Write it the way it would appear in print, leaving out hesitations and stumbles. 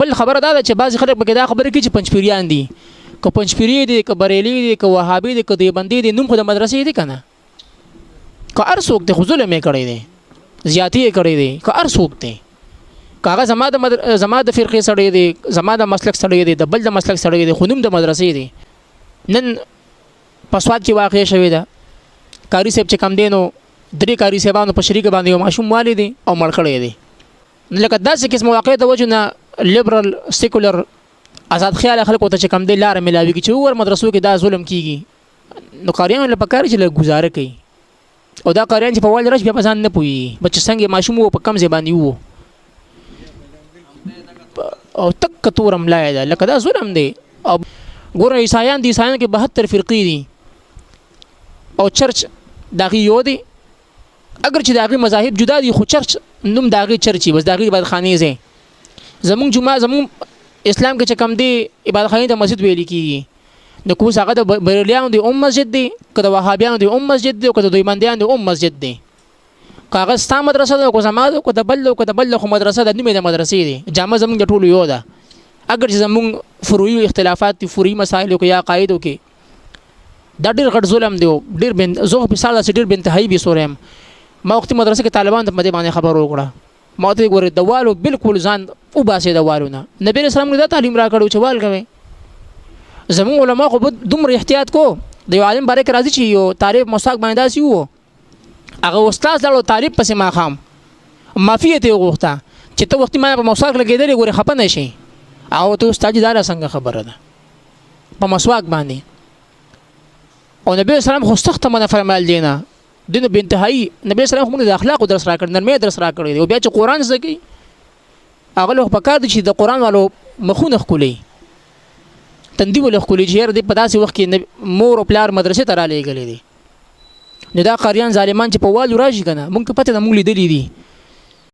بل خبره دا ده چې بعضې خلک پکې دا خبره کوي چې پنجپیریان دي، که پنجپیری دي که بریلي دي که وهابي دي که دیوبندي دي، نوم خو د مدرسې دی که نه، که هر څوک دی خو ظلم یې کړی دی، زیاتي یې کړی دی، که هر څوک دی، که هغه زما د فرقې سړی دی، زما د مسلک سړی دی، د بل د مسلک سړی دی، خو نوم د مدرسې دی. نن په سواد کې واقع شوې ده، کاري صاحب چې کم دی نو 3 کاري صاحبانو په شریکه باندې یو ماشوم والي دی او مړ کړی دی. لکه داسې قسم واقع د وجه نه لیبرل سیکولر آزاد خیال خلکو ته چې کم دی لاره ملاوي چې ور مدرسو کې دا ظلم کیږي، نو قاریانو له پکار چې له گزاره کوي او دا قاریان چې په وال رش بیا په ځان نه پوي بچ څنګه ماشوم وو په کم ځای باندې وو او تک تور ملای ده، لکه دا ظلم دی. او ګوره عیسایان دي، عیسایان کې 72 فرقې دي او چرچ داغي یو دی، اگر چې داغي مذاهب جدا دي خو چرچ نوم داغي چرچی بس داغي عبادت خانه زه. زمون جمعه زمون اسلام کې چې کم دی عبادت خانه د مسجد ویل کیږي، نو کوم هغه د بریلیانو دی مسجد دی، که د وهابیانو دی مسجد دی، که د دیوبندیانو دی مسجد دی، کاغذ ستا مدرسه ده کو زما ده کو د بل خو مدرسه ده، نیمه د مدرسې دی، جامه زمون د ټولو یو ده. اگر چې زمون فروعي اختلافات دي، فروعي مسائل کې یا قاعده کې دا ډېر غټ ظلم دی، ډېر بند زه په سال ډېر بنتهایی به سورم. ما وخت مدرسه کې طالبان ته مده باندې خبر وکړه، ما ته ګوره دوالو بالکل ځان او باسي دوالونه. نبی رسول الله دا تعلیم را کړو چې وال کوي. زمون علما خو دومره احتیاط کو، د یو عالم باره کې راځي چې یو تعریف مساق باندې داسي وو، هغه استاد له تعریف پسې ما خام معافیت یې غوښته چې ته وخت ما په مساق لګیدلې ګوره خپه نشي، او ته استاد دار څنګه خبره ده په مسواک باندې. او نبی اسلام خو سخت منه فرمایل دینه دنه بنتهایی. نبی اسلام خو موږ د اخلاق درس را کړ، نرمه درس را کړی او بیا چې قران زګي هغه له پکار دي چې د قران والو مخونه خولي تندی ول خولي چې د په داسې وخت کې مور او پلار مدرسې ته را لېږلې دي. نو دا قاریان ظالمان چې په والو راشي کنه مونږ پته د مونږ لیدلې دي